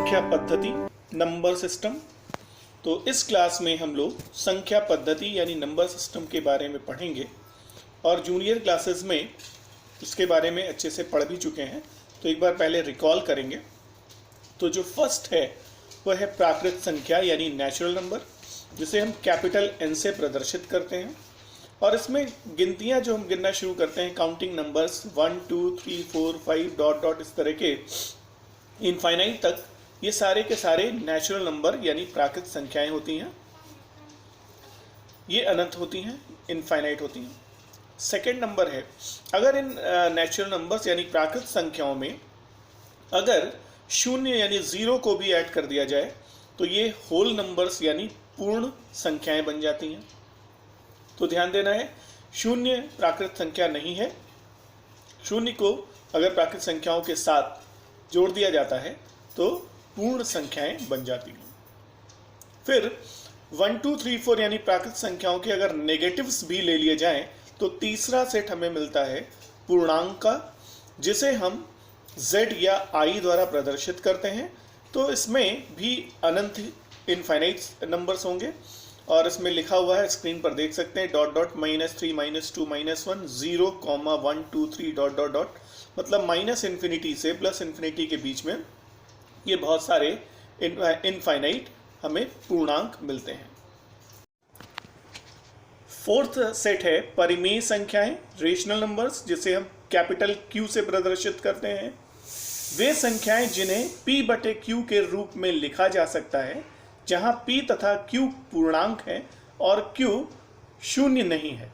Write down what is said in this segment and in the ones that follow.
संख्या पद्धति number system. तो इस क्लास में हम लोग संख्या पद्धति यानी नंबर सिस्टम के बारे में पढ़ेंगे और जूनियर क्लासेस में उसके बारे में अच्छे से पढ़ भी चुके हैं। तो एक बार पहले रिकॉल करेंगे। तो जो फर्स्ट है वह है प्राकृत संख्या यानी नेचुरल नंबर, जिसे हम कैपिटल N से प्रदर्शित करते हैं। और इसमें गिनतियां जो हम गिनना शुरू करते हैं, काउंटिंग नंबर्स 1 2 3 4 5 डॉट डॉट इस तरह के इनफाइनाइट तक, ये सारे के सारे नेचुरल नंबर यानी प्राकृत संख्याएं होती हैं। ये अनंत होती हैं, इनफाइनाइट होती हैं। सेकेंड नंबर है, अगर इन नेचुरल नंबर्स यानी प्राकृत संख्याओं में अगर शून्य यानी ज़ीरो को भी ऐड कर दिया जाए तो ये होल नंबर्स यानी पूर्ण संख्याएं बन जाती हैं। तो ध्यान देना है, शून्य प्राकृत संख्या नहीं है। शून्य को अगर प्राकृत संख्याओं के साथ जोड़ दिया जाता है तो पूर्ण संख्याएं बन जाती हैं। फिर 1 2 3 4 यानी प्राकृत संख्याओं के अगर नेगेटिव्स भी ले लिए जाएं तो तीसरा सेट हमें मिलता है पूर्णांक का, जिसे हम z या i द्वारा प्रदर्शित करते हैं। तो इसमें भी अनंत इनफाइनाइट नंबर्स होंगे और इसमें लिखा हुआ है, स्क्रीन पर देख सकते हैं, dot dot -3 -2 -1 0 1 2 3 dot dot dot, मतलब माइनस इन्फिनिटी से प्लस इन्फिनिटी के बीच में ये बहुत सारे इनफाइनाइट हमें पूर्णांक मिलते हैं। फोर्थ सेट है परिमेय संख्याएं, रेशनल नंबर्स, जिसे हम कैपिटल Q से प्रदर्शित करते हैं। वे संख्याएं जिन्हें P/Q के रूप में लिखा जा सकता है, जहां P तथा Q पूर्णांक है और Q शून्य नहीं है।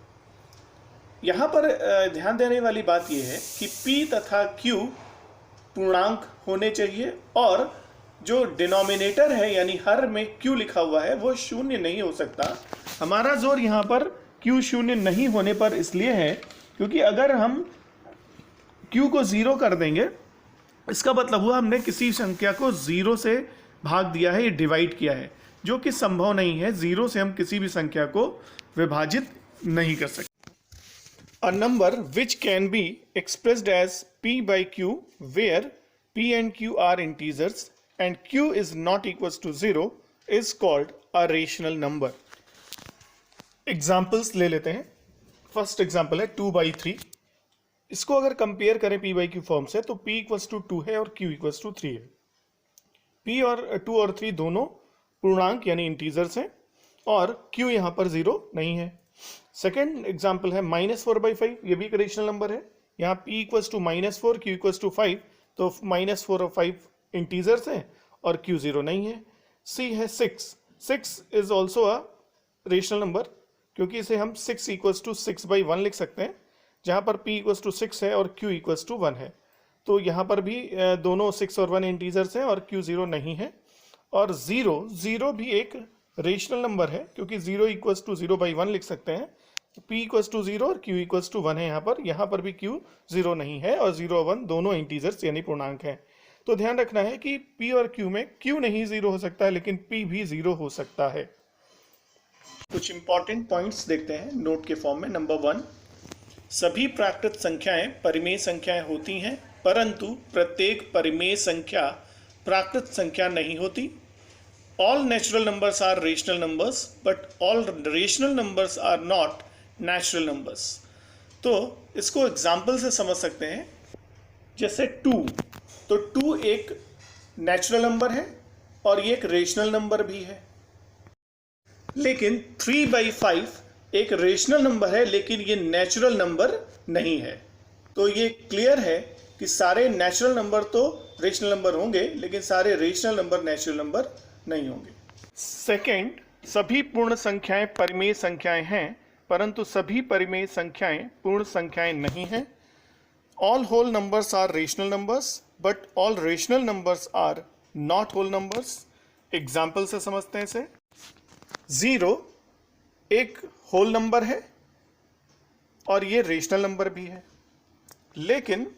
यहाँ पर ध्यान देने वाली बात यह है कि P तथा Q पूर्णांक होने चाहिए और जो डिनोमिनेटर है यानी हर में Q लिखा हुआ है वो शून्य नहीं हो सकता। हमारा जोर यहाँ पर Q शून्य नहीं होने पर इसलिए है क्योंकि अगर हम Q को 0 कर देंगे, इसका मतलब हुआ हमने किसी संख्या को 0 से भाग दिया है, ये डिवाइड किया है, जो कि संभव नहीं है। 0 से हम किसी भी संख्या को विभाजित नहीं कर सकते। A number which can be expressed as P/Q where P and Q are integers and Q is not equals to 0 is called a rational number. Examples ले लेते हैं। फर्स्ट एग्जाम्पल है 2/3। इसको अगर कंपेयर करें P/Q फॉर्म से तो P equals to 2 है और Q इक्वल्स टू 3 है। P और 2 और 3 दोनों पूर्णांक यानी इंटीजर्स हैं और Q यहाँ पर 0 नहीं है। सेकेंड एग्जाम्पल है -4/5। ये भी एक रेशनल नंबर है। यहाँ P equals to -4, Q equals to 5, तो -4 और 5 इंटीजर्स हैं और Q 0 नहीं है। C है 6 is also a rational number, क्योंकि इसे हम 6 इक्वल्स टू 6/1 लिख सकते हैं, जहाँ पर P इक्वल्स टू 6 है और Q इक्वल्स टू 1 है। तो यहाँ पर भी दोनों 6 और 1 इंटीजर्स हैं और Q 0 नहीं है। और 0 भी एक रेशनल नंबर है, क्योंकि 0 इक्वल्स टू 0/1 लिख सकते हैं। P इक्वल्स टू 0 और Q इक्वल्स टू 1 है। यहाँ पर भी Q 0 नहीं है और 0 और 1 दोनों इंटीजर्स यानी पूर्णांक हैं। तो ध्यान रखना है कि P और Q में Q नहीं 0 हो सकता है, लेकिन P भी 0 हो सकता है। कुछ इंपॉर्टेंट पॉइंट्स देखते हैं नोट के फॉर्म में। नंबर 1, सभी प्राकृत संख्याएं परिमेय संख्याएं होती हैं, परंतु प्रत्येक परिमेय संख्या प्राकृत संख्या नहीं होती। All natural numbers are rational numbers but all rational numbers are not natural numbers. तो इसको एग्जाम्पल से समझ सकते हैं। जैसे 2, तो 2 एक नेचुरल नंबर है और ये एक रेशनल नंबर भी है। लेकिन 3/5 एक रेशनल नंबर है, लेकिन ये नेचुरल नंबर नहीं है। तो ये क्लियर है कि सारे नेचुरल नंबर तो रेशनल नंबर होंगे, लेकिन सारे रेशनल नंबर नेचुरल नंबर नहीं होंगे। सेकंड, सभी पूर्ण संख्याएं परिमेय संख्याएं हैं, परंतु सभी परिमेय संख्याएं पूर्ण संख्याएं नहीं हैं। All whole numbers are rational numbers but all rational numbers are not whole numbers. Example से समझते हैं इसे। 0 एक होल नंबर है और ये रेशनल नंबर भी है, लेकिन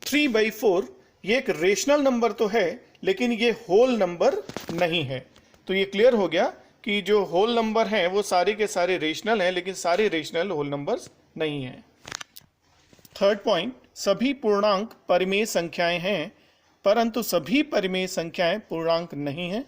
3/4 ये एक रेशनल नंबर तो है, लेकिन ये होल नंबर नहीं है। तो ये क्लियर हो गया कि जो होल नंबर हैं वो सारे के सारे रेशनल हैं, लेकिन सारे रेशनल होल नंबर्स नहीं हैं। थर्ड पॉइंट, सभी पूर्णांक परिमेय संख्याएं हैं, परंतु सभी परिमेय संख्याएं पूर्णांक नहीं हैं।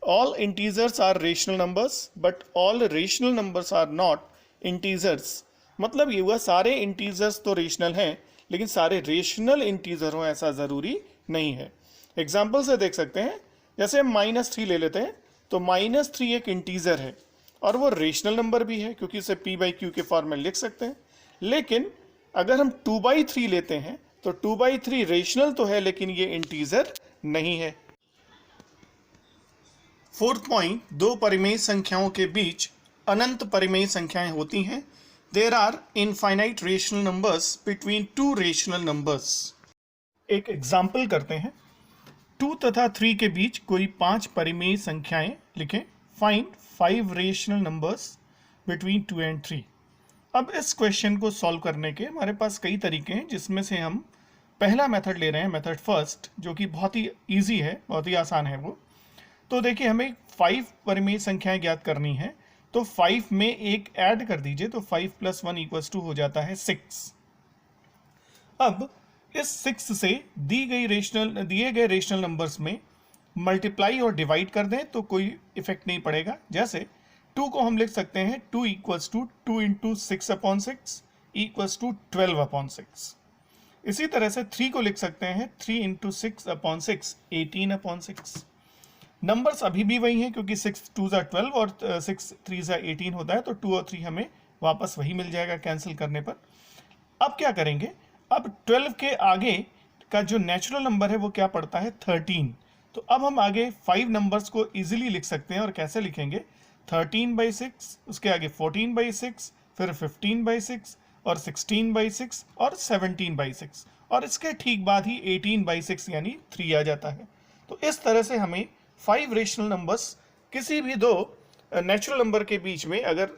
All integers are rational numbers but all rational numbers are not integers. मतलब ये हुआ सारे इंटीजर्स तो रेशनल हैं लेकिन सारे रेशनल इंटीजर हो ऐसा ज़रूरी नहीं है। एग्जाम्पल से देख सकते हैं, जैसे हम -3 ले लेते हैं तो -3 एक इंटीजर है और वो रेशनल नंबर भी है क्योंकि इसे p/q के फॉर्म में लिख सकते हैं। लेकिन अगर हम 2/3 लेते हैं तो 2/3 रेशनल तो है लेकिन ये इंटीजर नहीं है। फोर्थ पॉइंट, दो परिमेय संख्याओं के बीच अनंत परिमेय संख्याएं होती हैं। There are infinite rational numbers between two rational numbers. एक एग्जाम्पल करते हैं, 2 तथा 3 के बीच कोई 5 परिमेय संख्याएं लिखें। Find 5 rational numbers between 2 and 3। अब इस क्वेश्चन को सॉल्व करने के हमारे पास कई तरीके हैं, जिसमें से हम पहला मेथड ले रहे हैं, मेथड फर्स्ट, जो कि बहुत ही इजी है, बहुत ही आसान है वो। तो देखिए, हमें 5 परिमेय संख्याएं ज्ञात करनी है तो 5 में एक ऐड कर दीजिए तो 5 + 1 = हो जाता है 6। अब इस 6 से दिए गए रेशनल नंबर्स में मल्टीप्लाई और डिवाइड कर दें तो कोई इफेक्ट नहीं पड़ेगा। जैसे 2 को हम लिख सकते हैं 2 = 2 × 6/6 = 12/6। इसी तरह से 3 को लिख सकते हैं 3 × 6/6 18/6। नंबर्स अभी भी वही हैं क्योंकि 6 × 2 = 12 और 6 × 3 = 18 होता है, तो 2 और 3 हमें वापस वही मिल जाएगा कैंसिल करने पर। अब क्या करेंगे, अब 12 के आगे का जो नेचुरल नंबर है वो क्या पड़ता है 13। तो अब हम आगे 5 नंबर्स को इजीली लिख सकते हैं और कैसे लिखेंगे 13/6, उसके आगे 14/6, फिर 15/6 और 16/6 और 17/6 और इसके ठीक बाद ही 18/6 यानी 3 आ जाता है। तो इस तरह से हमें 5 रेशनल नंबर्स किसी भी दो नेचुरल नंबर के बीच में अगर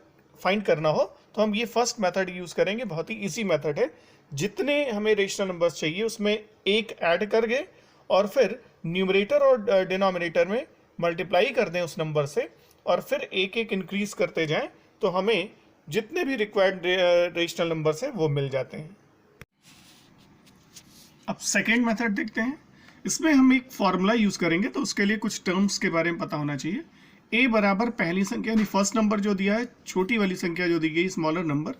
फाइंड करना हो तो हम ये फर्स्ट मेथड यूज करेंगे। बहुत ही इजी मेथड है। जितने हमें रेशनल नंबर्स चाहिए उसमें एक ऐड करके और फिर न्यूमरेटर और डिनोमिनेटर में मल्टीप्लाई कर दें उस नंबर से और फिर एक एक इंक्रीज करते जाएं तो हमें जितने भी रिक्वायर्ड रेशनल नंबर्स हैं वो मिल जाते हैं। अब सेकेंड मेथड देखते हैं। इसमें हम एक फॉर्मूला यूज करेंगे तो उसके लिए कुछ टर्म्स के बारे में पता होना चाहिए। a बराबर पहली संख्या यानी फर्स्ट नंबर जो दिया है, छोटी वाली संख्या जो दी गई smaller number,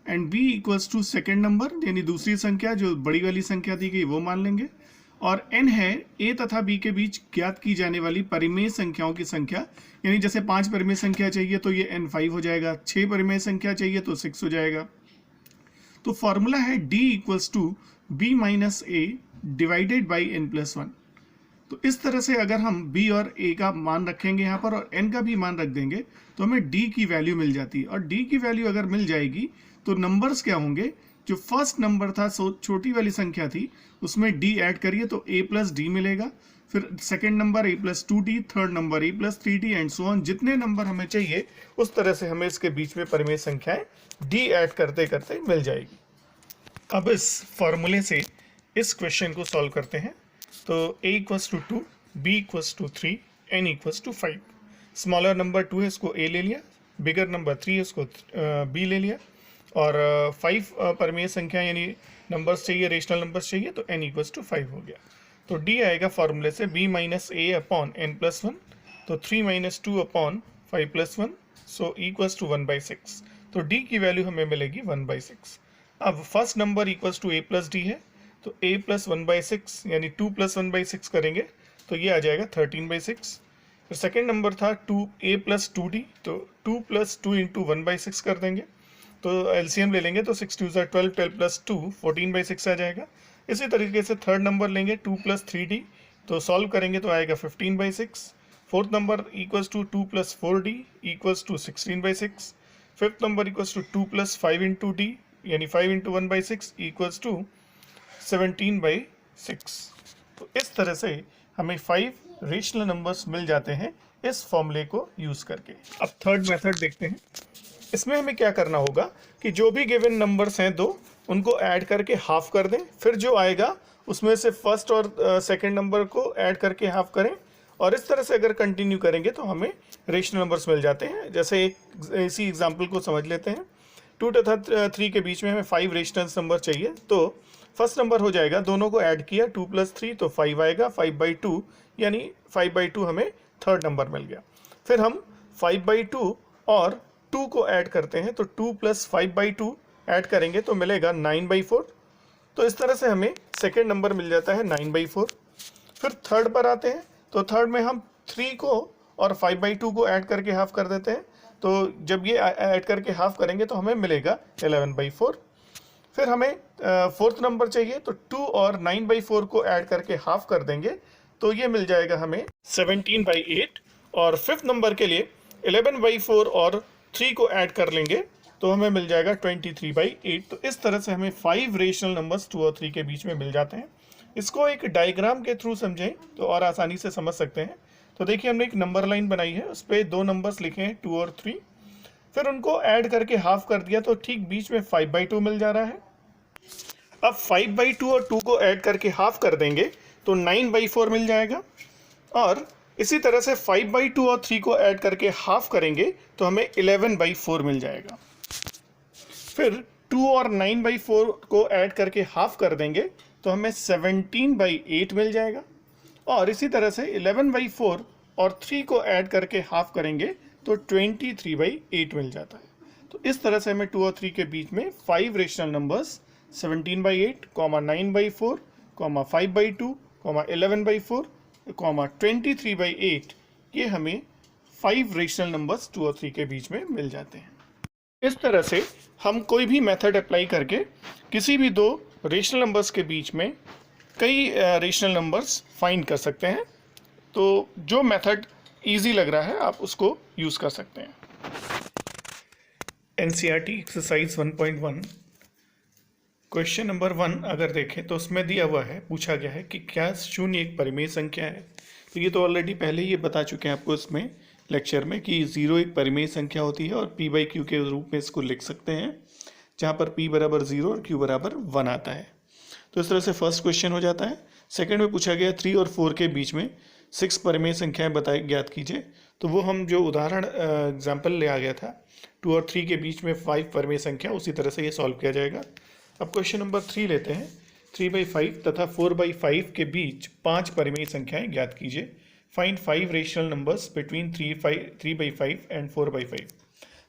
and b = second number यानी दूसरी संख्या जो बड़ी वाली संख्या दी गई वो मान लेंगे, और n है a तथा b के बीच ज्ञात की जाने वाली परिमेय संख्याओं की संख्या, यानी जैसे 5 परिमेय संख्या चाहिए तो ये n5 हो जाएगा, 6 परिमेय संख्या चाहिए तो 6 हो जाएगा। तो फॉर्मूला है d = b - a divided by n+1। तो इस तरह से अगर हम b और a का मान रखेंगे यहाँ पर और n का भी मान रख देंगे तो हमें d की वैल्यू मिल जाती है। और d की वैल्यू अगर मिल जाएगी तो नंबर्स क्या होंगे, जो फर्स्ट नंबर था छोटी वाली संख्या थी उसमें d ऐड करिए तो a + d मिलेगा, फिर second number a + 2d, third number a + 3d and so on. जितने नंबर हमें चाहिए उस तरह से हमें इसके बीच में परिमेय संख्याएं d ऐड करते करते मिल जाएगी। अब इस फॉर्मूले से इस क्वेश्चन को सॉल्व करते हैं। तो a = 2, b = 3, n = 5। Smaller number 2 है, इसको a ले लिया, बिगर नंबर 3 है, इसको b ले लिया, और 5 परिमेय संख्या यानी नंबर्स चाहिए, रेशनल नंबर्स चाहिए, तो n = 5 हो गया। तो d आएगा फॉर्मूले से b - a/n + 1, तो 3 - 2/5 + 1 सो = 1/6। तो d की वैल्यू हमें मिलेगी 1/6। अब फर्स्ट नंबर = a + d है तो a + 1/6 यानी 2 + 1/6 करेंगे तो ये आ जाएगा 13/6। फिर सेकेंड नंबर था a + 2d, तो 2 + 2 × 1/6 कर देंगे, तो एलसीएम ले लेंगे तो 6 × 2 = 12, 12 + 2 14/6 आ जाएगा। इसी तरीके से थर्ड नंबर लेंगे 2 + 3d, तो सॉल्व करेंगे तो आएगा 15/6। Fourth number = 2 + 4d = 16/6। Fifth number = 2 + 5 × d यानी 5 × 1/6 = 17/6। तो इस तरह से हमें 5 रेशनल नंबर्स मिल जाते हैं इस फॉर्मूले को यूज करके। अब थर्ड मेथड देखते हैं। इसमें हमें क्या करना होगा कि जो भी गिवन नंबर्स हैं दो, उनको ऐड करके हाफ कर दें, फिर जो आएगा उसमें से फर्स्ट और सेकंड नंबर को ऐड करके हाफ करें, और इस तरह से अगर कंटिन्यू करेंगे तो हमें रेशनल नंबर्स मिल जाते हैं। जैसे एक इसी एग्जाम्पल को समझ लेते हैं। 2 तथा 3 के बीच में हमें 5 रेशनल नंबर चाहिए, तो फर्स्ट नंबर हो जाएगा, दोनों को ऐड किया 2 + 3 तो 5 आएगा, 5/2 यानी 5/2 हमें थर्ड नंबर मिल गया। फिर हम 5/2 और 2 को ऐड करते हैं, तो 2 + 5/2 ऐड करेंगे तो मिलेगा 9/4। तो इस तरह से हमें सेकेंड नंबर मिल जाता है 9/4। फिर थर्ड पर आते हैं, तो थर्ड में हम 3 को और 5/2 को ऐड करके हाफ कर देते हैं, तो जब ये ऐड करके हाफ करेंगे तो हमें मिलेगा 11/4। फिर हमें फोर्थ नंबर चाहिए, तो 2 और 9/4 को ऐड करके हाफ कर देंगे तो ये मिल जाएगा हमें 17/8। और फिफ्थ नंबर के लिए 11/4 और 3 को ऐड कर लेंगे तो हमें मिल जाएगा 23/8। तो इस तरह से हमें 5 रेशनल नंबर्स 2 और 3 के बीच में मिल जाते हैं। इसको एक डायग्राम के थ्रू समझें तो और आसानी से समझ सकते हैं। तो देखिए, हमने एक नंबर लाइन बनाई है, उस पर 2 नंबर्स लिखे हैं 2 और 3, फिर उनको ऐड करके हाफ कर दिया तो ठीक बीच में 5/2 मिल जा रहा है। अब 5/2 और 2 को ऐड करके हाफ कर देंगे तो 9/4 मिल जाएगा, और इसी तरह से 5/2 और 3 को ऐड करके हाफ करेंगे तो हमें 11/4 मिल जाएगा। फिर 2 और 9/4 को ऐड करके हाफ कर देंगे तो हमें 17/8 मिल जाएगा, और इसी तरह से 11/4 और 3 को ऐड करके हाफ करेंगे तो 23/8 मिल जाता है। तो इस तरह से हमें 2 और 3 के बीच में 5 रेशनल नंबर्स 17/8, 9/4, 5/2, 11/4, 23/8 ये हमें 5 रेशनल नंबर्स 2 और 3 के बीच में मिल जाते हैं। इस तरह से हम कोई भी मेथड अप्लाई करके किसी भी दो रेशनल नंबर्स के बीच में कई रेशनल नंबर्स फाइंड कर सकते हैं। तो जो मेथड इजी लग रहा है आप उसको यूज़ कर सकते हैं। NCERT एक्सरसाइज 1.1 क्वेश्चन नंबर 1 अगर देखें तो उसमें दिया हुआ है, पूछा गया है कि क्या शून्य एक परिमेय संख्या है। तो ये तो ऑलरेडी पहले ही बता चुके हैं आपको इसमें लेक्चर में कि 0 एक परिमेय संख्या होती है और p/q के रूप में इसको लिख सकते हैं, जहाँ पर p = 0 और q = 1 आता है। तो इस तरह से फर्स्ट क्वेश्चन हो जाता है। सेकंड में पूछा गया 3 और 4 के बीच में 6 परिमेय संख्याएं बताई ज्ञात कीजिए। तो वो हम जो उदाहरण एग्जाम्पल ले आ गया था 2 और 3 के बीच में 5 परिमेय संख्या, उसी तरह से ये सॉल्व किया जाएगा। अब क्वेश्चन नंबर 3 लेते हैं। 3/5 तथा 4/5 के बीच 5 परिमेय संख्याएं ज्ञात कीजिए। Find 5 rational numbers between 3/5 and 4/5।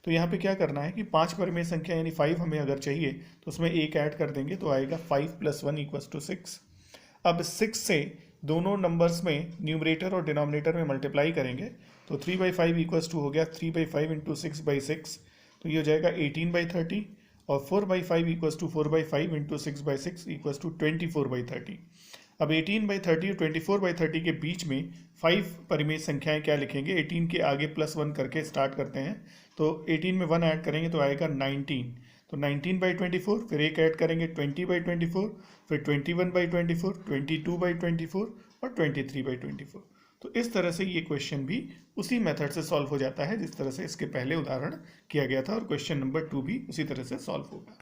तो यहाँ पे क्या करना है कि 5 परिमेय संख्या यानी 5 हमें अगर चाहिए तो उसमें एक ऐड कर देंगे तो आएगा 5 + 1 = 6। अब 6 से दोनों नंबर्स में न्यूमरेटर और डिनोमिनेटर में मल्टीप्लाई करेंगे तो 3/5 हो गया 3/5 × 6/6, तो ये हो जाएगा 18/30, और 4/5 = 4/5 × 6/6 = 24/30। अब 18/30 और 24/30 के बीच में 5 परिमेय संख्याएं क्या लिखेंगे, 18 के आगे +1 करके स्टार्ट करते हैं, तो 18 में 1 ऐड करेंगे तो आएगा 19, तो 19/24, फिर एक ऐड करेंगे 20/24, फिर 21/24, 22/24 और 23/24। तो इस तरह से ये क्वेश्चन भी उसी मेथड से सॉल्व हो जाता है जिस तरह से इसके पहले उदाहरण किया गया था, और क्वेश्चन नंबर 2 भी उसी तरह से सॉल्व होगा।